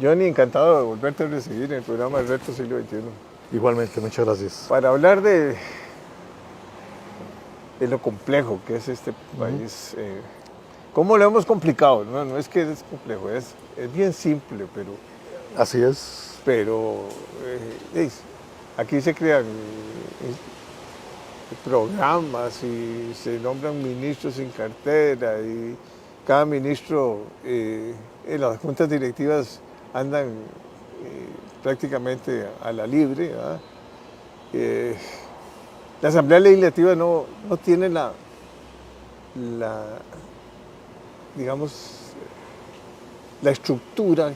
Johnny, encantado de volverte a recibir en el programa de Reto Siglo XXI. Igualmente, muchas gracias. Para hablar de lo complejo que es este país, cómo lo hemos complicado, ¿no? No es que es complejo, es bien simple, Así es. pero aquí se crean programas y se nombran ministros sin cartera y cada ministro en las juntas directivas andan prácticamente a la libre, ¿verdad? La Asamblea Legislativa no tiene digamos, la estructura,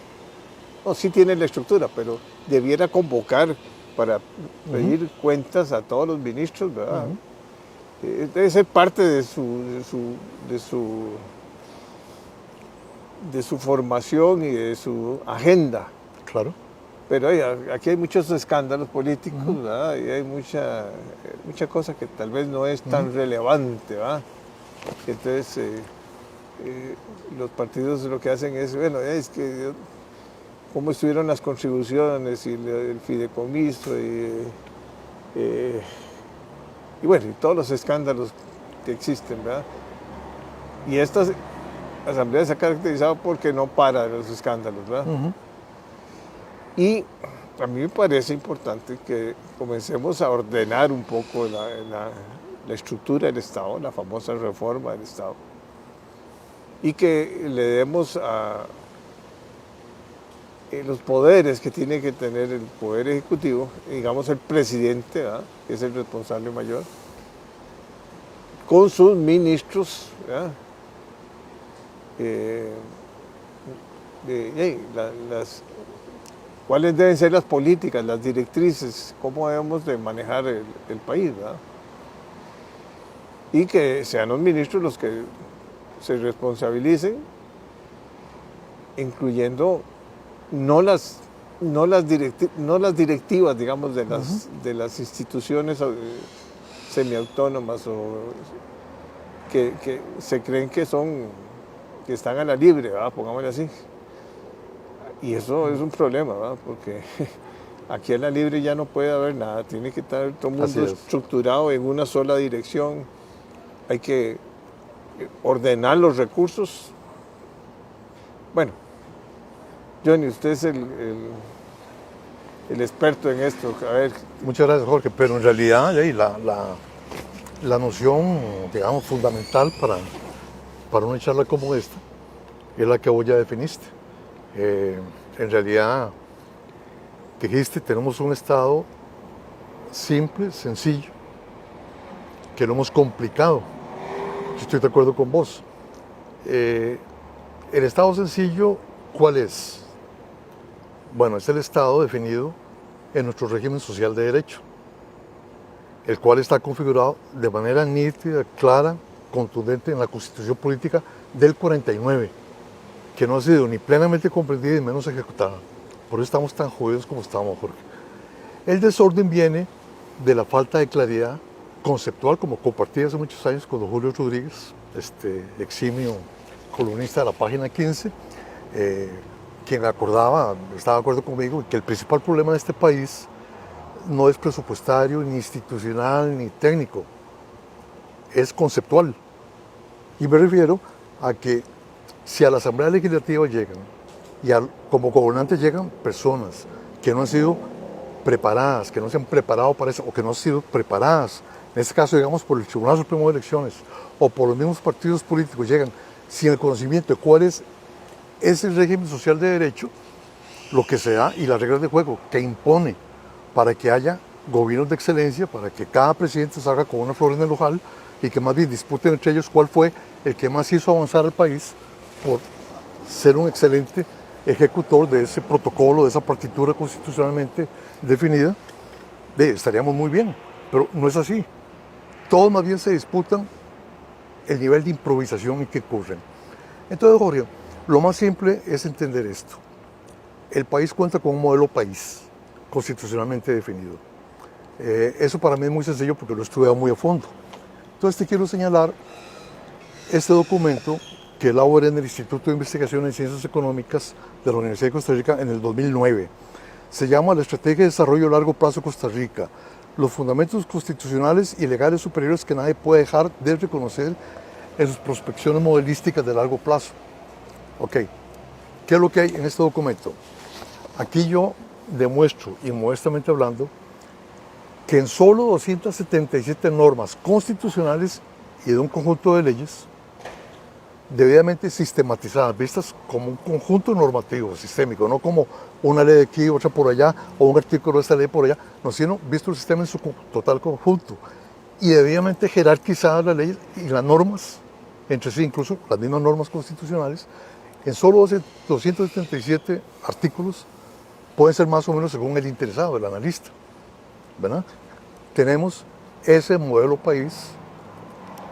no, sí tiene la estructura, pero debiera convocar para pedir cuentas a todos los ministros, ¿verdad? Debe ser parte de su formación y de su agenda. Claro. Pero aquí hay muchos escándalos políticos, ¿verdad? Y hay mucha cosa que tal vez no es tan relevante, ¿verdad? Entonces, los partidos lo que hacen es, bueno, es que cómo estuvieron las contribuciones y el fideicomiso y bueno, y todos los escándalos que existen, ¿verdad? Y esta asamblea se ha caracterizado porque no para los escándalos, ¿verdad? Y a mí me parece importante que comencemos a ordenar un poco la estructura del Estado, la famosa reforma del Estado, y que le demos a los poderes que tiene que tener el Poder Ejecutivo, digamos el presidente, ¿verdad?, que es el responsable mayor, con sus ministros, ¿verdad?, cuáles deben ser las políticas, las directrices, cómo debemos de manejar el país, ¿verdad? Y que sean los ministros los que se responsabilicen, incluyendo no las directivas, digamos, de las instituciones semiautónomas o que se creen que están a la libre, ¿verdad?, pongámosle así. Y eso es un problema, ¿verdad?, porque aquí a la libre ya no puede haber nada, tiene que estar todo el mundo estructurado en una sola dirección, hay que ordenar los recursos. Bueno, Johnny, usted es el experto en esto. A ver. Muchas gracias, Jorge, pero en realidad la noción, digamos, fundamental para una charla como esta es la que vos ya definiste. En realidad, dijiste, tenemos un Estado simple, sencillo, que lo hemos complicado. Yo estoy de acuerdo con vos. El Estado sencillo, ¿cuál es? Bueno, es el Estado definido en nuestro régimen social de derecho, el cual está configurado de manera nítida, clara, contundente en la Constitución Política del 49, que no ha sido ni plenamente comprendida y menos ejecutada. Por eso estamos tan jodidos como estamos, Jorge. El desorden viene de la falta de claridad conceptual, como compartí hace muchos años con don Julio Rodríguez, eximio columnista de la página 15, quien estaba de acuerdo conmigo, que el principal problema de este país no es presupuestario, ni institucional, ni técnico, es conceptual. Y me refiero a que si a la Asamblea Legislativa llegan, y como gobernantes llegan personas que no han sido preparadas, que no se han preparado para eso, o que no han sido preparadas, en este caso, digamos, por el Tribunal Supremo de Elecciones, o por los mismos partidos políticos, llegan sin el conocimiento de cuál es ese régimen social de derecho, lo que se da y las reglas de juego que impone para que haya gobiernos de excelencia, para que cada presidente salga con una flor en el ojal y que más bien disputen entre ellos cuál fue el que más hizo avanzar al país por ser un excelente ejecutor de ese protocolo, de esa partitura constitucionalmente definida, estaríamos muy bien, pero no es así. Todos más bien se disputan el nivel de improvisación en que ocurren. Entonces, Jorge, lo más simple es entender esto. El país cuenta con un modelo país constitucionalmente definido. Eso para mí es muy sencillo porque lo he estudiado muy a fondo. Entonces te quiero señalar este documento que elaboré en el Instituto de Investigación en Ciencias Económicas de la Universidad de Costa Rica en el 2009. Se llama La Estrategia de Desarrollo a Largo Plazo de Costa Rica, los fundamentos constitucionales y legales superiores que nadie puede dejar de reconocer en sus prospecciones modelísticas de largo plazo. Ok, ¿qué es lo que hay en este documento? Aquí yo demuestro, y modestamente hablando, que en solo 277 normas constitucionales y de un conjunto de leyes, debidamente sistematizadas, vistas como un conjunto normativo, sistémico, no como una ley de aquí, otra por allá, o un artículo de esta ley por allá, no, sino visto el sistema en su total conjunto, y debidamente jerarquizadas las leyes y las normas, entre sí, incluso las mismas normas constitucionales, en solo 277 artículos, pueden ser más o menos según el interesado, el analista, ¿verdad? Tenemos ese modelo país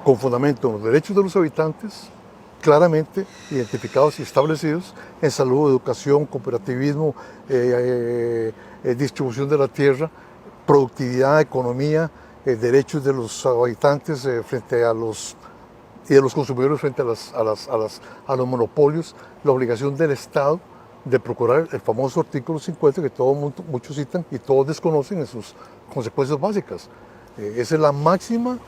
con fundamento en los derechos de los habitantes, claramente identificados y establecidos en salud, educación, cooperativismo, distribución de la tierra, productividad, economía, derechos de los habitantes frente a los y de los consumidores frente a los monopolios, la obligación del Estado de procurar el famoso artículo 50 que muchos citan y todos desconocen en sus consecuencias básicas. Esa es la máxima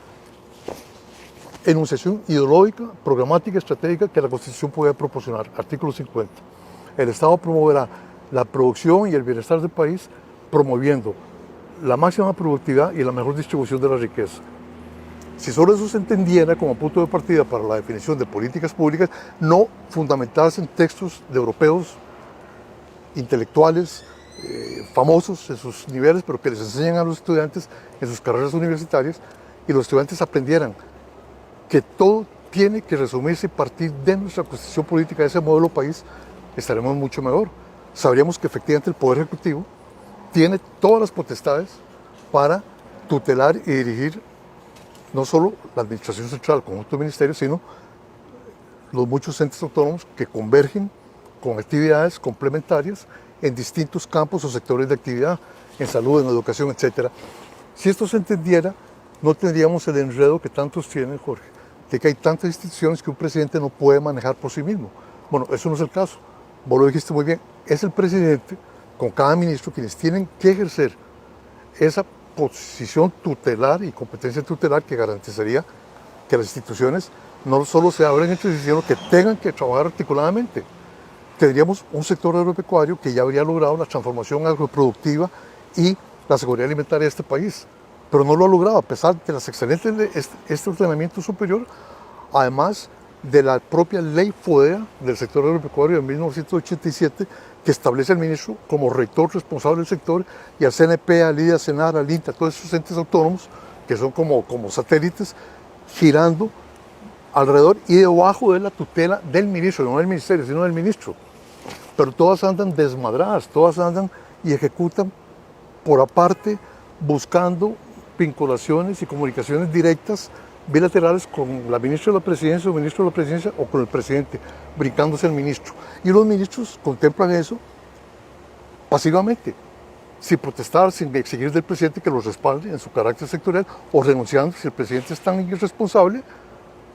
enunciación ideológica, programática, estratégica que la Constitución puede proporcionar. Artículo 50. El Estado promoverá la producción y el bienestar del país, promoviendo la máxima productividad y la mejor distribución de la riqueza. Si solo eso se entendiera como punto de partida para la definición de políticas públicas, no fundamentadas en textos de europeos, intelectuales, famosos en sus niveles, pero que les enseñan a los estudiantes en sus carreras universitarias, y los estudiantes aprendieran que todo tiene que resumirse y partir de nuestra constitución política, de ese modelo país, estaremos mucho mejor. Sabríamos que efectivamente el Poder Ejecutivo tiene todas las potestades para tutelar y dirigir no solo la administración central, el conjunto de ministerios, sino los muchos entes autónomos que convergen con actividades complementarias en distintos campos o sectores de actividad, en salud, en educación, etc. Si esto se entendiera, no tendríamos el enredo que tantos tienen, Jorge, de que hay tantas instituciones que un presidente no puede manejar por sí mismo. Bueno, eso no es el caso. Vos lo dijiste muy bien. Es el presidente, con cada ministro, quienes tienen que ejercer esa posición tutelar y competencia tutelar que garantizaría que las instituciones no solo se abren entre sí, sino que tengan que trabajar articuladamente. Tendríamos un sector agropecuario que ya habría logrado la transformación agroproductiva y la seguridad alimentaria de este país, pero no lo ha logrado a pesar de las excelentes de este ordenamiento superior, además de la propia ley FODEA del sector agropecuario de 1987, que establece al ministro como rector responsable del sector, y al CNP, al IDA, al SENAR, al INTA, todos esos entes autónomos que son como satélites girando alrededor y debajo de la tutela del ministro, no del ministerio, sino del ministro. Pero todas andan desmadradas, todas andan y ejecutan por aparte, buscando vinculaciones y comunicaciones directas bilaterales con la ministra de la Presidencia o ministro de la Presidencia o con el presidente, brincándose al ministro. Y los ministros contemplan eso pasivamente, sin protestar, sin exigir del presidente que los respalde en su carácter sectorial, o renunciando si el presidente es tan irresponsable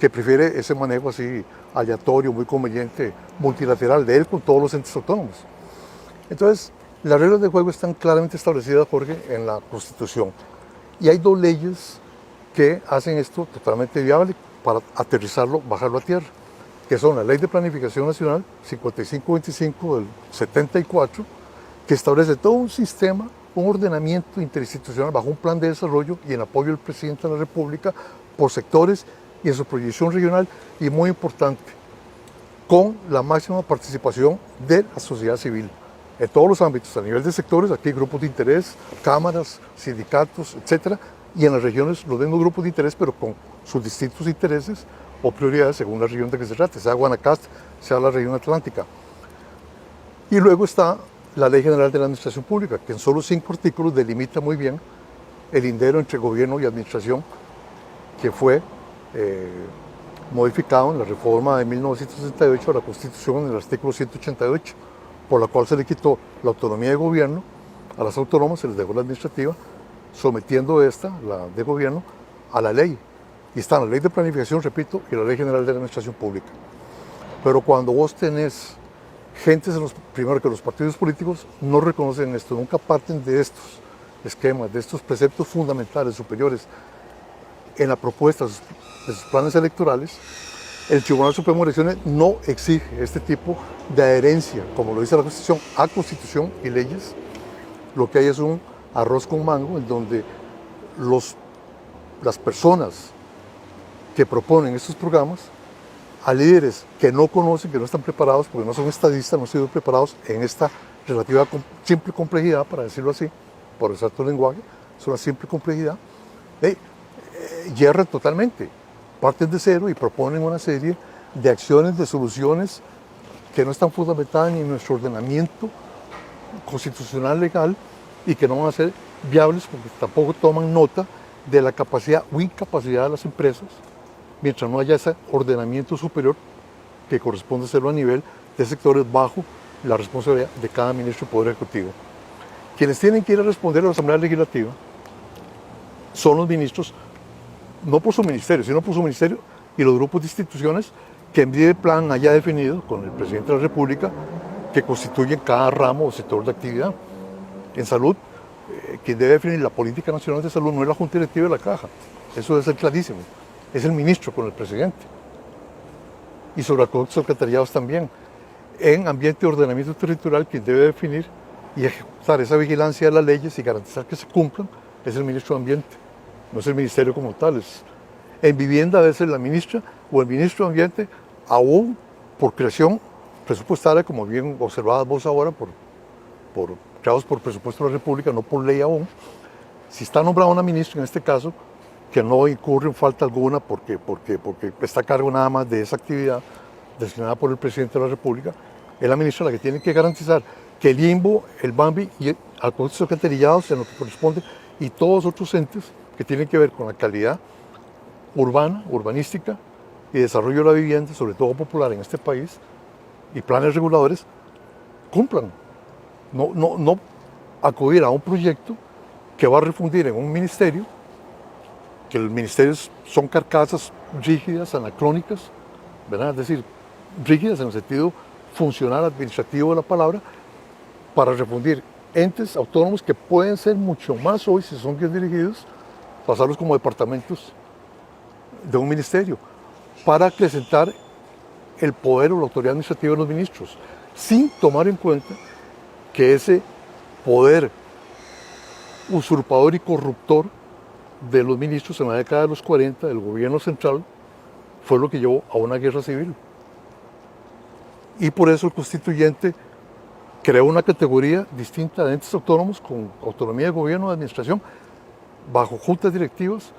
que prefiere ese manejo así aleatorio, muy conveniente, multilateral de él con todos los entes autónomos. Entonces, las reglas de juego están claramente establecidas, Jorge, en la Constitución. Y hay dos leyes que hacen esto totalmente viable para aterrizarlo, bajarlo a tierra, que son la Ley de Planificación Nacional 5525 del 74, que establece todo un sistema, un ordenamiento interinstitucional bajo un plan de desarrollo y en apoyo del presidente de la República por sectores y en su proyección regional, y muy importante, con la máxima participación de la sociedad civil en todos los ámbitos, a nivel de sectores, aquí grupos de interés, cámaras, sindicatos, etcétera, y en las regiones los mismos grupos de interés, pero con sus distintos intereses o prioridades según la región de que se trate, sea Guanacaste, sea la región atlántica. Y luego está la Ley General de la Administración Pública, que en solo 5 artículos delimita muy bien el lindero entre gobierno y administración, que fue modificado en la reforma de 1968 a la Constitución en el artículo 188, por la cual se le quitó la autonomía de gobierno a las autónomas, se les dejó la administrativa, sometiendo esta, la de gobierno, a la ley. Y están la Ley de Planificación, repito, y la Ley General de la Administración Pública. Pero cuando vos tenés gentes, primero que los partidos políticos no reconocen esto, nunca parten de estos esquemas, de estos preceptos fundamentales superiores en la propuesta de sus planes electorales, el Tribunal Supremo de Elecciones no exige este tipo de adherencia, como lo dice la Constitución, a Constitución y leyes. Lo que hay es un arroz con mango en donde las personas que proponen estos programas a líderes que no conocen, que no están preparados, porque no son estadistas, no han sido preparados en esta relativa simple complejidad, para decirlo así, por usar tu lenguaje, es una simple complejidad, yerran totalmente, parten de cero y proponen una serie de acciones, de soluciones que no están fundamentadas ni en nuestro ordenamiento constitucional legal y que no van a ser viables porque tampoco toman nota de la capacidad o incapacidad de las empresas mientras no haya ese ordenamiento superior que corresponde hacerlo a nivel de sectores bajo la responsabilidad de cada ministro del Poder Ejecutivo. Quienes tienen que ir a responder a la Asamblea Legislativa son los ministros, no por su ministerio, sino por su ministerio y los grupos de instituciones que en vía de plan haya definido con el presidente de la República que constituyen cada ramo o sector de actividad. En salud, quien debe definir la política nacional de salud no es la Junta Directiva de la Caja, eso debe ser clarísimo, es el ministro con el presidente. Y sobre acueductos alcantarillados también. En ambiente de ordenamiento territorial, quien debe definir y ejecutar esa vigilancia de las leyes y garantizar que se cumplan es el ministro de Ambiente, no es el ministerio como tal. En vivienda debe ser la ministra o el ministro de Ambiente, aún por creación presupuestaria, como bien observadas vos ahora, creados por presupuesto de la República, no por ley aún. Si está nombrada una ministra, en este caso, que no incurre en falta alguna porque está a cargo nada más de esa actividad designada por el presidente de la República, es la ministra la que tiene que garantizar que el INVO, el BAMBI y acueductos alcantarillados en lo que corresponde y todos los otros entes que tienen que ver con la calidad urbana, urbanística y desarrollo de la vivienda, sobre todo popular en este país, y planes reguladores, cumplan. No acudir a un proyecto que va a refundir en un ministerio, que los ministerios son carcasas rígidas, anacrónicas, ¿verdad? Es decir, rígidas en el sentido funcional, administrativo de la palabra, para refundir entes autónomos que pueden ser mucho más hoy, si son bien dirigidos, pasarlos como departamentos de un ministerio, para acrecentar el poder o la autoridad administrativa de los ministros, sin tomar en cuenta que ese poder usurpador y corruptor de los ministros en la década de los 40 del gobierno central fue lo que llevó a una guerra civil. Y por eso el constituyente creó una categoría distinta de entes autónomos con autonomía de gobierno y de administración bajo juntas directivas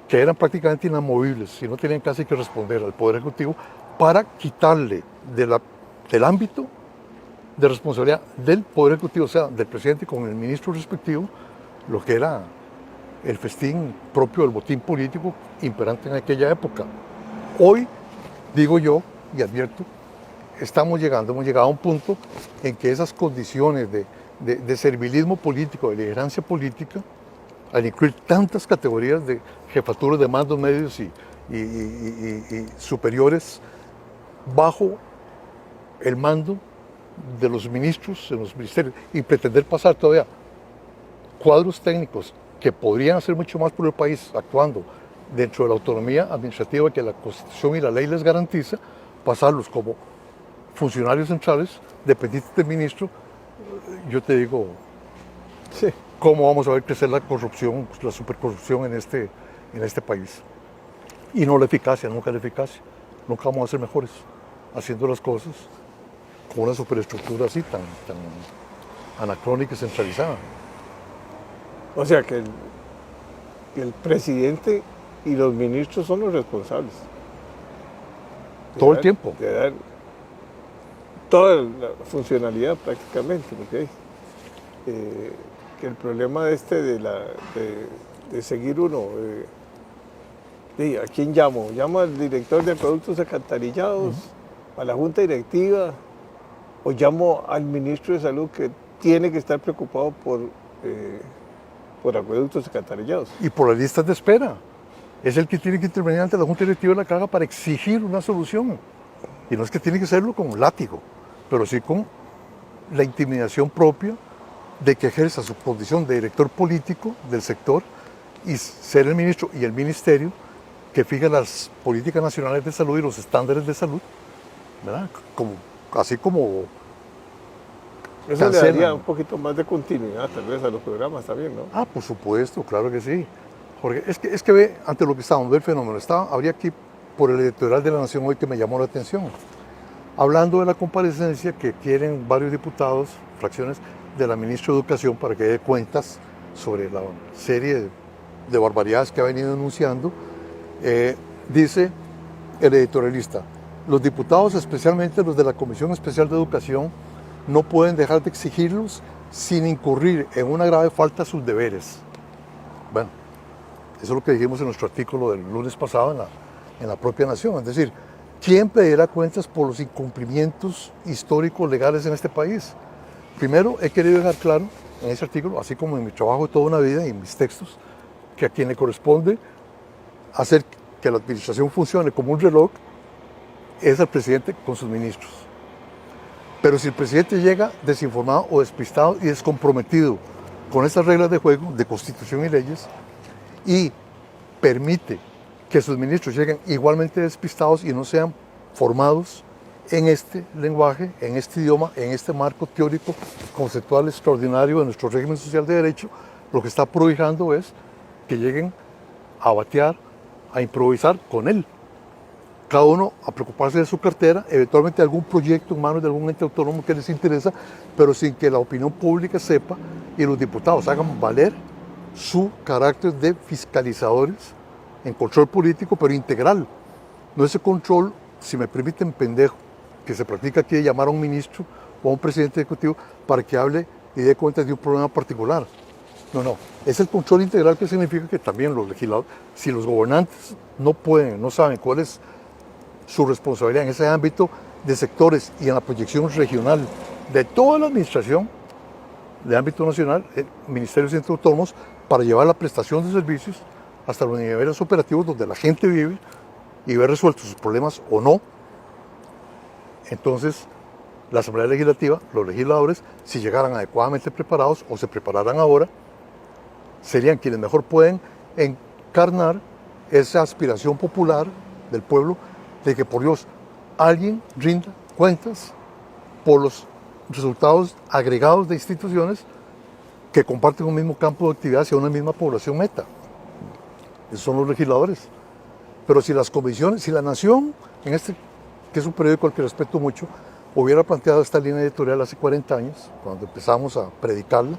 que eran prácticamente inamovibles y no tenían casi que responder al Poder Ejecutivo para quitarle del ámbito de responsabilidad del Poder Ejecutivo, o sea, del presidente con el ministro respectivo, lo que era el festín propio del botín político imperante en aquella época. Hoy, digo yo y advierto, hemos llegado a un punto en que esas condiciones de servilismo político, de liderancia política, al incluir tantas categorías de jefaturas de mandos medios y superiores bajo el mando de los ministros en los ministerios y pretender pasar todavía cuadros técnicos que podrían hacer mucho más por el país actuando dentro de la autonomía administrativa que la Constitución y la ley les garantiza, pasarlos como funcionarios centrales dependientes del ministro, yo te digo, Sí. ¿cómo vamos a ver crecer la corrupción, la supercorrupción en este país? Y no la eficacia, nunca la eficacia. Nunca vamos a ser mejores haciendo las cosas con una superestructura así tan anacrónica y centralizada. O sea que el presidente y los ministros son los responsables. Todo el tiempo. De dar toda la funcionalidad prácticamente, porque que el problema de seguir uno, ¿a quién llamo? ¿Llamo al director de acueductos alcantarillados, a la junta directiva, o llamo al ministro de salud que tiene que estar preocupado por acueductos alcantarillados? Y por las listas de espera. Es el que tiene que intervenir ante la junta directiva de la Caja para exigir una solución. Y no es que tiene que serlo con un látigo, pero sí con la intimidación propia de que ejerza su condición de director político del sector y ser el ministro y el ministerio que fija las políticas nacionales de salud y los estándares de salud, ¿verdad? Así como Eso le daría un poquito más de continuidad tal vez a los programas también, ¿no? Ah, por supuesto, claro que sí. Jorge, es que ve, ante lo que estábamos, ve el fenómeno. Habría aquí por el editorial de La Nación hoy que me llamó la atención, hablando de la comparecencia que quieren varios diputados, fracciones de la ministra de Educación para que dé cuentas sobre la serie de barbaridades que ha venido denunciando. Dice el editorialista, los diputados, especialmente los de la Comisión Especial de Educación, no pueden dejar de exigirlos sin incurrir en una grave falta a sus deberes. Bueno, eso es lo que dijimos en nuestro artículo del lunes pasado en la propia Nación. Es decir, ¿quién pedirá cuentas por los incumplimientos históricos legales en este país? Primero, he querido dejar claro en ese artículo, así como en mi trabajo de toda una vida y en mis textos, que a quien le corresponde hacer que la administración funcione como un reloj es al presidente con sus ministros. Pero si el presidente llega desinformado o despistado y descomprometido con estas reglas de juego, de constitución y leyes, y permite que sus ministros lleguen igualmente despistados y no sean formados en este lenguaje, en este idioma, en este marco teórico conceptual extraordinario de nuestro régimen social de derecho, lo que está prohijando es que lleguen a batear, a improvisar con él. Cada uno a preocuparse de su cartera, eventualmente algún proyecto en manos de algún ente autónomo que les interesa, pero sin que la opinión pública sepa y los diputados hagan valer su carácter de fiscalizadores en control político, pero integral. No ese control, si me permiten, pendejo, que se practica aquí de llamar a un ministro o a un presidente ejecutivo para que hable y dé cuenta de un problema particular. No, es el control integral que significa que también los legisladores, si los gobernantes no pueden, no saben cuál es su responsabilidad en ese ámbito de sectores y en la proyección regional de toda la administración de ámbito nacional, ministerios y entes autónomos, para llevar la prestación de servicios hasta los niveles operativos donde la gente vive y ver resueltos sus problemas o no. Entonces, la Asamblea Legislativa, los legisladores, si llegaran adecuadamente preparados o se prepararan ahora, serían quienes mejor pueden encarnar esa aspiración popular del pueblo de que por Dios alguien rinda cuentas por los resultados agregados de instituciones que comparten un mismo campo de actividad hacia una misma población meta. Esos son los legisladores. Pero si las comisiones, si la Nación, que es un periódico al que respeto mucho, hubiera planteado esta línea editorial hace 40 años, cuando empezamos a predicarla,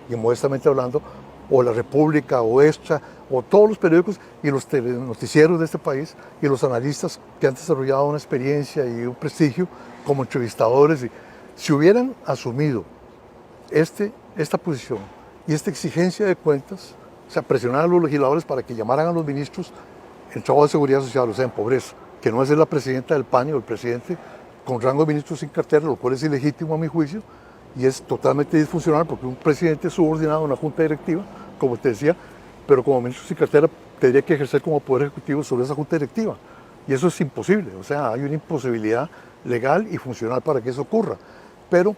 y modestamente hablando, o La República, o Extra, o todos los periódicos y los noticieros de este país, y los analistas que han desarrollado una experiencia y un prestigio como entrevistadores, si hubieran asumido esta posición y esta exigencia de cuentas, o sea, presionar a los legisladores para que llamaran a los ministros en trabajo de seguridad social, o sea, en pobreza, que no es la presidenta del PAN o el presidente con rango de ministro sin cartera, lo cual es ilegítimo a mi juicio, y es totalmente disfuncional porque un presidente es subordinado a una junta directiva, como te decía, pero como ministro sin cartera tendría que ejercer como poder ejecutivo sobre esa junta directiva. Y eso es imposible, o sea, hay una imposibilidad legal y funcional para que eso ocurra. Pero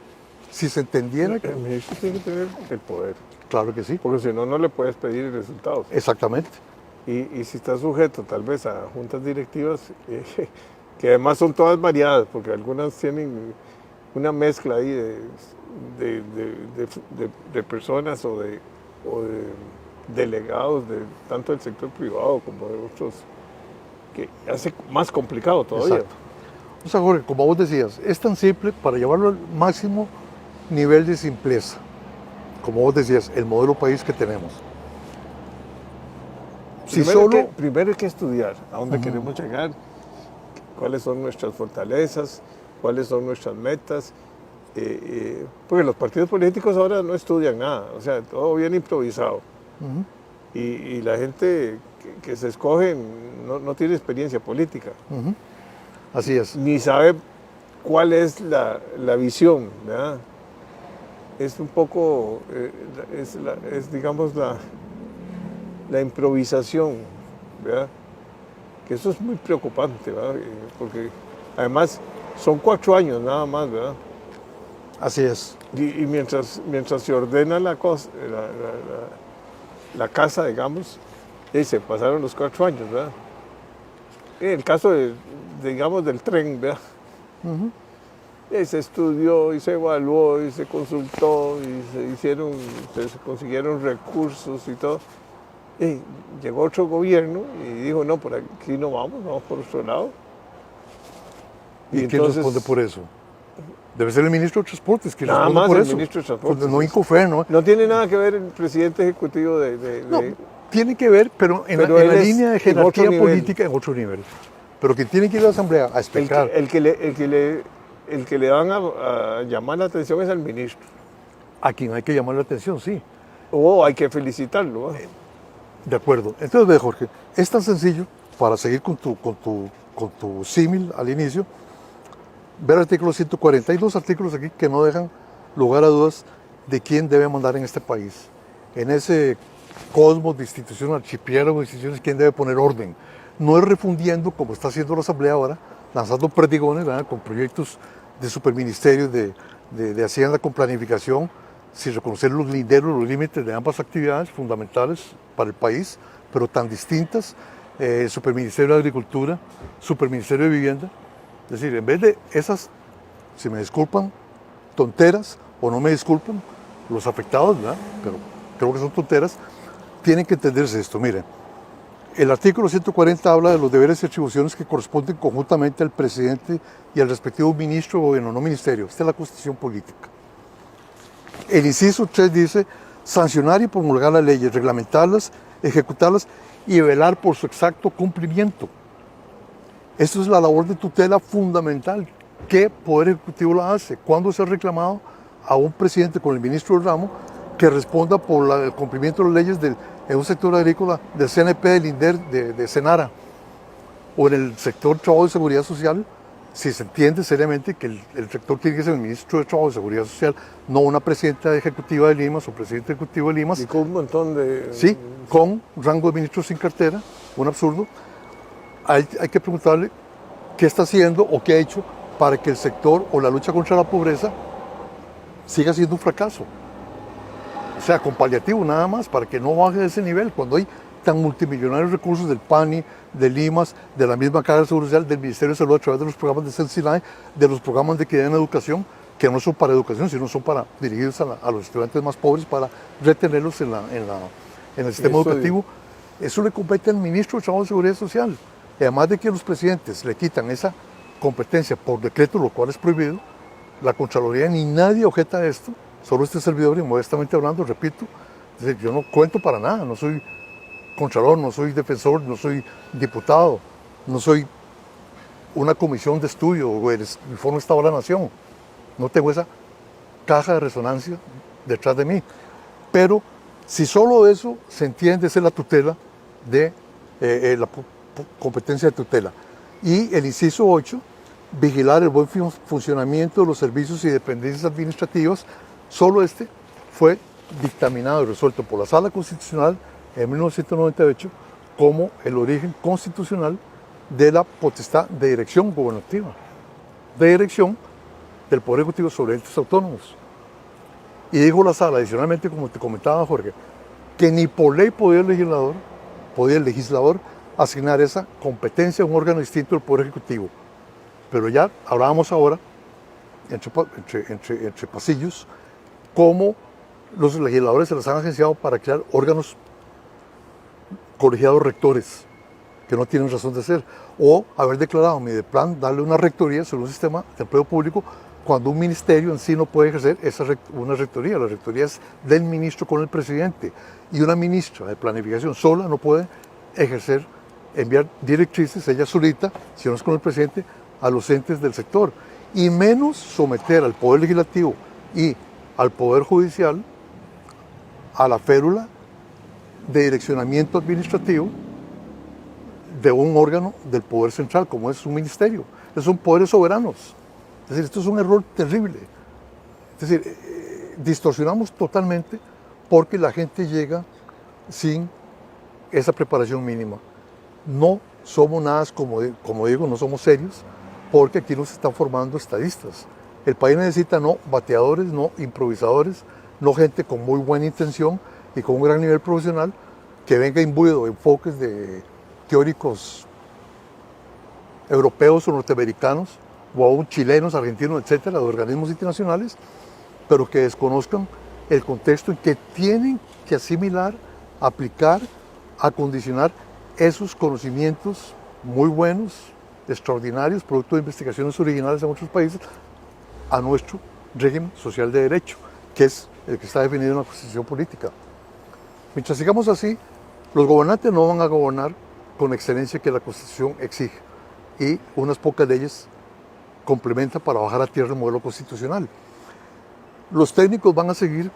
si se entendiera que... El ministro tiene que tener el poder. Claro que sí. Porque si no, no le puedes pedir resultados. Exactamente. Y si está sujeto tal vez a juntas directivas, que además son todas variadas, porque algunas tienen una mezcla ahí de personas o de delegados de tanto del sector privado como de otros, que hace más complicado todavía. Exacto. O sea, Jorge, como vos decías, es tan simple para llevarlo al máximo nivel de simpleza. Como vos decías, el modelo país que tenemos. Primero hay que estudiar a dónde queremos llegar, cuáles son nuestras fortalezas, cuáles son nuestras metas, porque los partidos políticos ahora no estudian nada, o sea, todo bien improvisado. Y la gente que se escoge no tiene experiencia política. Así es. Ni sabe cuál es la visión, ¿verdad? Es un poco, digamos, la improvisación, ¿verdad? Que eso es muy preocupante, ¿verdad? Porque además son 4 años nada más, ¿verdad? Así es. Y mientras se ordena la casa, digamos, y se pasaron los 4 años, ¿verdad? En el caso, digamos, del tren, ¿verdad? Y se estudió y se evaluó y se consultó y se consiguieron recursos y todo. Y llegó otro gobierno y dijo, no, por aquí no vamos por otro lado. ¿Y quién responde por eso? Debe ser el ministro de Transportes que nada responde más por el eso. ministro de Transportes. Pues no Incofer, ¿no? No tiene nada que ver el presidente ejecutivo No, tiene que ver, pero en la línea de jerarquía política en otro nivel. Pero quien tiene que ir a la Asamblea a explicar. El que le van a llamar la atención es al ministro. A quien hay que llamar la atención, sí. O hay que felicitarlo. De acuerdo. Entonces, ve, Jorge, es tan sencillo, para seguir con tu símil al inicio, ver el artículo 140. Hay 2 artículos aquí que no dejan lugar a dudas de quién debe mandar en este país. En ese cosmos de instituciones, archipiélago de instituciones, quién debe poner orden. No es refundiendo, como está haciendo la Asamblea ahora, lanzando perdigones, ¿verdad?, con proyectos de superministerios de Hacienda con planificación, sin reconocer los linderos, los límites de ambas actividades fundamentales para el país, pero tan distintas, Superministerio de Agricultura, Superministerio de Vivienda. Es decir, en vez de esas, si me disculpan, tonteras, o no me disculpan, los afectados, ¿verdad?, pero creo que son tonteras, tienen que entenderse esto. Miren, el artículo 140 habla de los deberes y atribuciones que corresponden conjuntamente al presidente y al respectivo ministro o gobierno, no ministerio. Esta es la Constitución política. El inciso 3 dice sancionar y promulgar las leyes, reglamentarlas, ejecutarlas y velar por su exacto cumplimiento. Esto es la labor de tutela fundamental. ¿Qué Poder Ejecutivo la hace? ¿Cuándo se ha reclamado a un presidente con el ministro del ramo que responda por el cumplimiento de las leyes en un sector agrícola del CNP, del INDER, de Senara, o en el sector Trabajo y Seguridad Social, si se entiende seriamente que el sector tiene que ser el ministro de Trabajo y Seguridad Social, no una presidenta ejecutiva de Limas o presidente ejecutivo de Limas? Y con un montón de... Sí, con rango de ministro sin cartera, un absurdo. Hay que preguntarle qué está haciendo o qué ha hecho para que el sector o la lucha contra la pobreza siga siendo un fracaso. O sea, con paliativo nada más, para que no baje de ese nivel, cuando hay tan multimillonarios recursos del PANI, de Limas, de la misma Caja de Seguro Social, del Ministerio de Salud a través de los programas de CENSINAE, de los programas de equidad en educación, que no son para educación, sino son para dirigidos a los estudiantes más pobres, para retenerlos en el sistema educativo. Eso le compete al ministro de Trabajo y Seguridad Social. Y además de que los presidentes le quitan esa competencia por decreto, lo cual es prohibido, la Contraloría ni nadie objeta esto, solo este servidor, y modestamente hablando, repito, yo no cuento para nada, no soy contralor, no soy defensor, no soy diputado, no soy una comisión de estudio o el Informe Estado de la Nación, no tengo esa caja de resonancia detrás de mí. Pero si solo eso se entiende, esa es la tutela de la competencia de tutela. Y el inciso 8, vigilar el buen funcionamiento de los servicios y dependencias administrativas. Solo este fue dictaminado y resuelto por la Sala Constitucional en 1998 como el origen constitucional de la potestad de dirección gubernativa, de dirección del Poder Ejecutivo sobre entes autónomos. Y dijo la Sala, adicionalmente, como te comentaba, Jorge, que ni por ley podía el legislador asignar esa competencia a un órgano distinto del Poder Ejecutivo. Pero ya hablábamos ahora, entre pasillos, cómo los legisladores se les han agenciado para crear órganos colegiados rectores, que no tienen razón de ser, o haber declarado mi plan darle una rectoría sobre un sistema de empleo público cuando un ministerio en sí no puede ejercer una rectoría. La rectoría es del ministro con el presidente, y una ministra de planificación sola no puede enviar directrices, ella solita, si no es con el presidente, a los entes del sector, y menos someter al Poder Legislativo y al Poder Judicial a la férula de direccionamiento administrativo de un órgano del Poder Central, como es un ministerio. Esos son poderes soberanos. Es decir, esto es un error terrible. Es decir, distorsionamos totalmente porque la gente llega sin esa preparación mínima. No somos nada, como digo, no somos serios, porque aquí no se están formando estadistas. El país necesita no bateadores, no improvisadores, no gente con muy buena intención y con un gran nivel profesional que venga imbuido de enfoques de teóricos europeos o norteamericanos, o aún chilenos, argentinos, etcétera, de organismos internacionales, pero que desconozcan el contexto en que tienen que asimilar, aplicar, acondicionar esos conocimientos muy buenos, extraordinarios, producto de investigaciones originales en otros países, a nuestro régimen social de derecho, que es el que está definido en la Constitución política. Mientras sigamos así, los gobernantes no van a gobernar con la excelencia que la Constitución exige, y unas pocas leyes complementan para bajar a tierra el modelo constitucional. Los técnicos van a seguir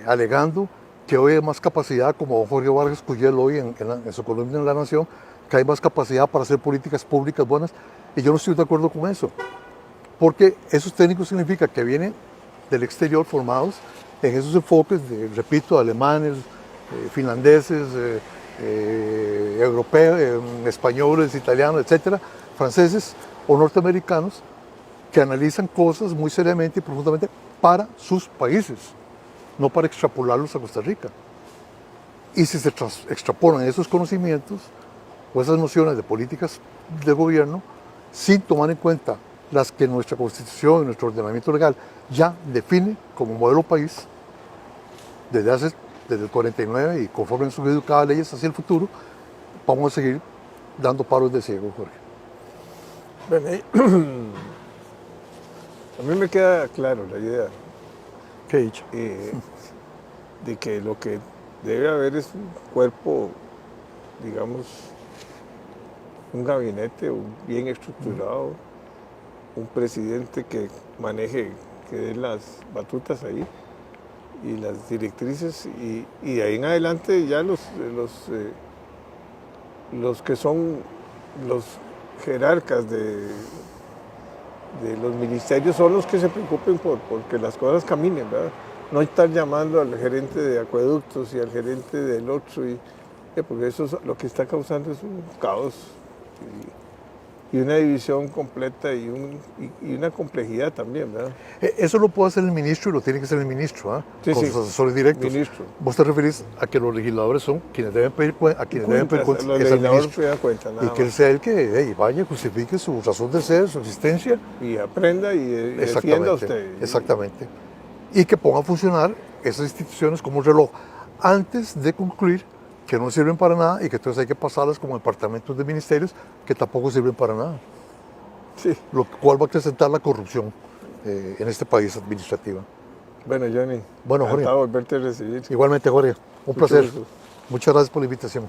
alegando que hoy hay más capacidad, como Jorge Vargas Cuyel hoy en su columna en La Nación, que hay más capacidad para hacer políticas públicas buenas, y yo no estoy de acuerdo con eso, porque esos técnicos significa que vienen del exterior formados en esos enfoques, de, repito, alemanes, finlandeses, europeos, españoles, italianos, etcétera, franceses o norteamericanos, que analizan cosas muy seriamente y profundamente para sus países, no para extrapolarlos a Costa Rica. Y si se extrapolan esos conocimientos o esas nociones de políticas de gobierno, sin tomar en cuenta las que nuestra Constitución y nuestro ordenamiento legal ya define como modelo país, desde el 49 y conforme han subido cada ley hacia el futuro, vamos a seguir dando palos de ciego, Jorge. Bueno, a mí me queda claro la idea ¿Qué he dicho? de que lo que debe haber es un cuerpo, digamos, un gabinete bien estructurado, un presidente que maneje, que dé las batutas ahí y las directrices, y de ahí en adelante ya los que son los jerarcas de los ministerios son los que se preocupen por que las cosas caminen, ¿verdad? No estar llamando al gerente de acueductos y al gerente del otro, porque eso es, lo que está causando es un caos y una división completa y una complejidad también, ¿verdad? Eso lo puede hacer el ministro y lo tiene que hacer el ministro, Sí, con sí, sus asesores directos. Ministro. Vos te referís a que los legisladores son quienes deben pedir cuentas, a quienes deben pedir cuentas, Los es al legisladores ministro. se dan cuenta, nada Y que él más. sea el que vaya, justifique su razón de ser, su existencia. Y aprenda y defienda a usted. Exactamente. Y que ponga a funcionar esas instituciones como un reloj antes de concluir que no sirven para nada y que entonces hay que pasarlas como departamentos de ministerios que tampoco sirven para nada. Sí. Lo cual va a acrecentar la corrupción en este país administrativa. Bueno, Johnny, Bueno, Jorge. encantado de volverte a recibir. Igualmente, Jorge, un Mucho placer. gusto. Muchas gracias por la invitación.